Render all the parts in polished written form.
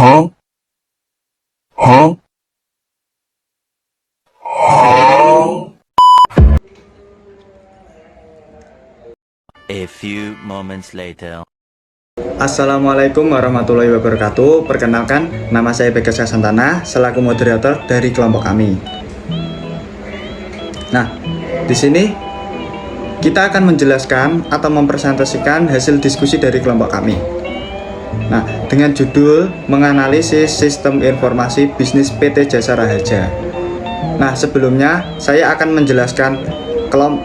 Huh? Huh? Huh? A few moments later. Assalamualaikum warahmatullahi wabarakatuh. Perkenalkan, nama saya Bagas Santana selaku moderator dari kelompok kami. Nah, di sini kita akan menjelaskan atau mempresentasikan hasil diskusi dari kelompok kami. Nah, dengan judul menganalisis sistem informasi bisnis PT Jasa Raharja. Nah, sebelumnya saya akan menjelaskan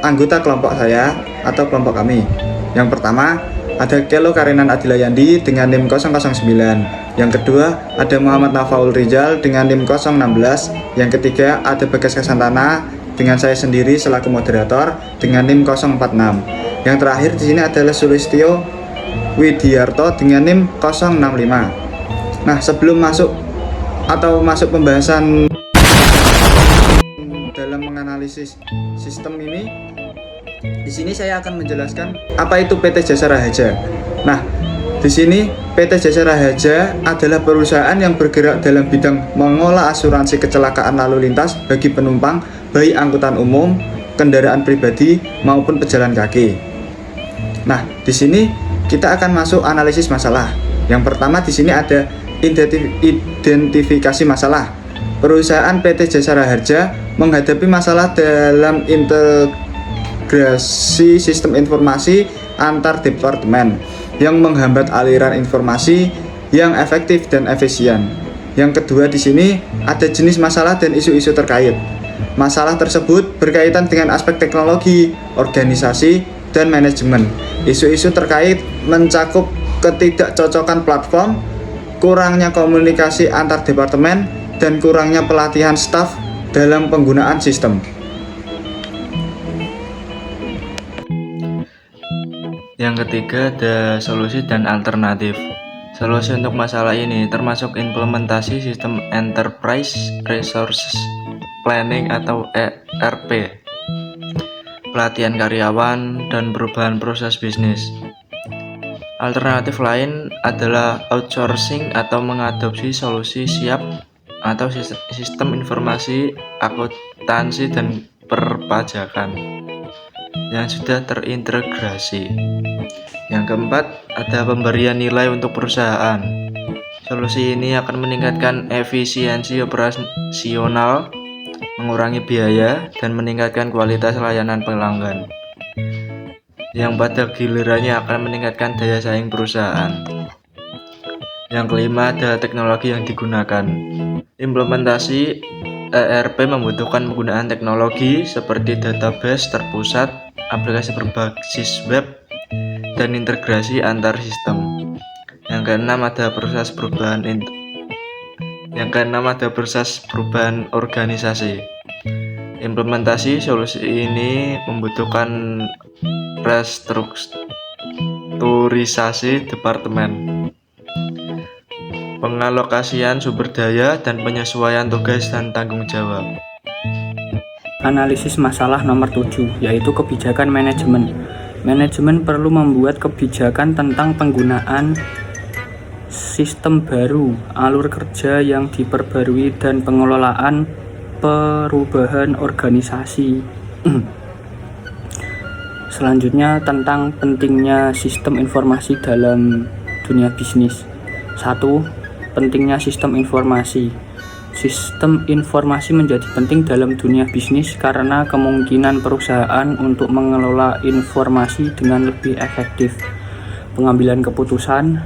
anggota kelompok saya atau kelompok kami. Yang pertama, ada Kelo Karinan Adilayandi dengan NIM 009. Yang kedua, ada Muhammad Nafaul Rizal dengan NIM 016. Yang ketiga, ada Bagas Santana dengan saya sendiri selaku moderator dengan NIM 046. Yang terakhir di sini adalah Sulistyo Widiarto dengan NIM 065. Nah, sebelum masuk pembahasan dalam menganalisis sistem ini, di sini saya akan menjelaskan apa itu PT Jasa Raharja. Nah, di sini PT Jasa Raharja adalah perusahaan yang bergerak dalam bidang mengolah asuransi kecelakaan lalu lintas bagi penumpang, baik angkutan umum, kendaraan pribadi maupun pejalan kaki. Nah, di sini kita akan masuk analisis masalah. Yang pertama di sini ada identifikasi masalah. Perusahaan PT Jasa Raharja menghadapi masalah dalam integrasi sistem informasi antar departemen yang menghambat aliran informasi yang efektif dan efisien. Yang kedua di sini ada jenis masalah dan isu-isu terkait. Masalah tersebut berkaitan dengan aspek teknologi, organisasi, dan manajemen. Isu-isu terkait mencakup ketidakcocokan platform, kurangnya komunikasi antar departemen, dan kurangnya pelatihan staf dalam penggunaan sistem. Yang ketiga ada solusi dan alternatif. Solusi untuk masalah ini termasuk implementasi sistem Enterprise Resource Planning atau ERP, pelatihan karyawan, dan perubahan proses bisnis. Alternatif lain adalah outsourcing atau mengadopsi solusi siap atau sistem informasi akuntansi dan perpajakan yang sudah terintegrasi. Yang keempat, ada pemberian nilai untuk perusahaan. Solusi ini akan meningkatkan efisiensi operasional, mengurangi biaya, dan meningkatkan kualitas layanan pelanggan, yang pada gilirannya akan meningkatkan daya saing perusahaan. Yang kelima, ada teknologi yang digunakan. Implementasi ERP membutuhkan penggunaan teknologi seperti database terpusat, aplikasi berbasis web, dan integrasi antar sistem. Yang keenam, ada proses perubahan organisasi. Implementasi solusi ini membutuhkan restrukturisasi departemen, pengalokasian sumber daya, dan penyesuaian tugas dan tanggung jawab. Analisis masalah nomor 7, yaitu kebijakan manajemen. Manajemen perlu membuat kebijakan tentang penggunaan sistem baru, alur kerja yang diperbarui, dan pengelolaan perubahan organisasi. Selanjutnya tentang pentingnya sistem informasi dalam dunia bisnis. 1. Pentingnya sistem informasi. Sistem informasi menjadi penting dalam dunia bisnis karena kemungkinan perusahaan untuk mengelola informasi dengan lebih efektif, pengambilan keputusan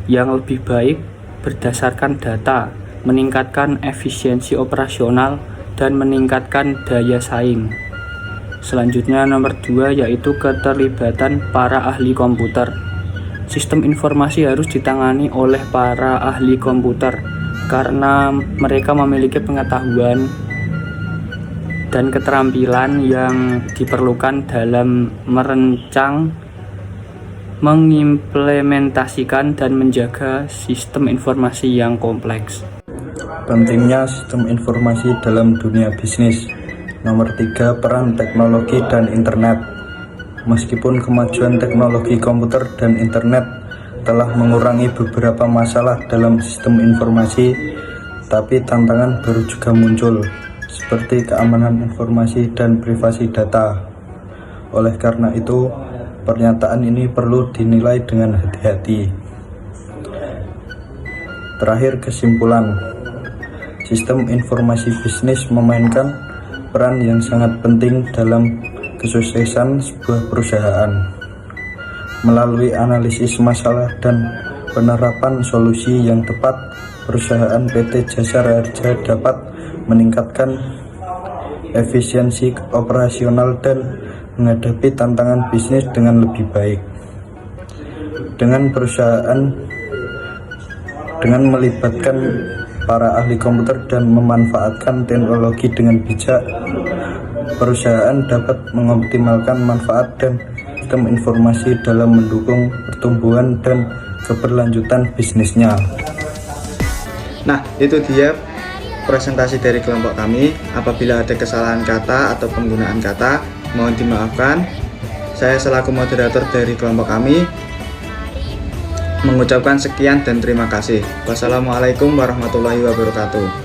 yang lebih baik berdasarkan data, meningkatkan efisiensi operasional, dan meningkatkan daya saing. Selanjutnya nomor 2, yaitu keterlibatan para ahli komputer. Sistem informasi harus ditangani oleh para ahli komputer karena mereka memiliki pengetahuan dan keterampilan yang diperlukan dalam merancang, mengimplementasikan, dan menjaga sistem informasi yang kompleks. Pentingnya sistem informasi dalam dunia bisnis. Nomor 3, peran teknologi dan internet. Meskipun kemajuan teknologi komputer dan internet telah mengurangi beberapa masalah dalam sistem informasi, tapi tantangan baru juga muncul, seperti keamanan informasi dan privasi data. Oleh karena itu, pernyataan ini perlu dinilai dengan hati-hati. Terakhir, kesimpulan. Sistem informasi bisnis memainkan peran yang sangat penting dalam kesuksesan sebuah perusahaan. Melalui analisis masalah dan penerapan solusi yang tepat, perusahaan PT Jasa Raharja dapat meningkatkan efisiensi operasional dan menghadapi tantangan bisnis dengan lebih baik. Dengan melibatkan para ahli komputer dan memanfaatkan teknologi dengan bijak, perusahaan dapat mengoptimalkan manfaat dan sistem informasi dalam mendukung pertumbuhan dan keberlanjutan bisnisnya. Nah, itu dia presentasi dari kelompok kami. Apabila ada kesalahan kata atau penggunaan kata, mohon dimaafkan. Saya selaku moderator dari kelompok kami mengucapkan sekian dan terima kasih. Wassalamualaikum warahmatullahi wabarakatuh.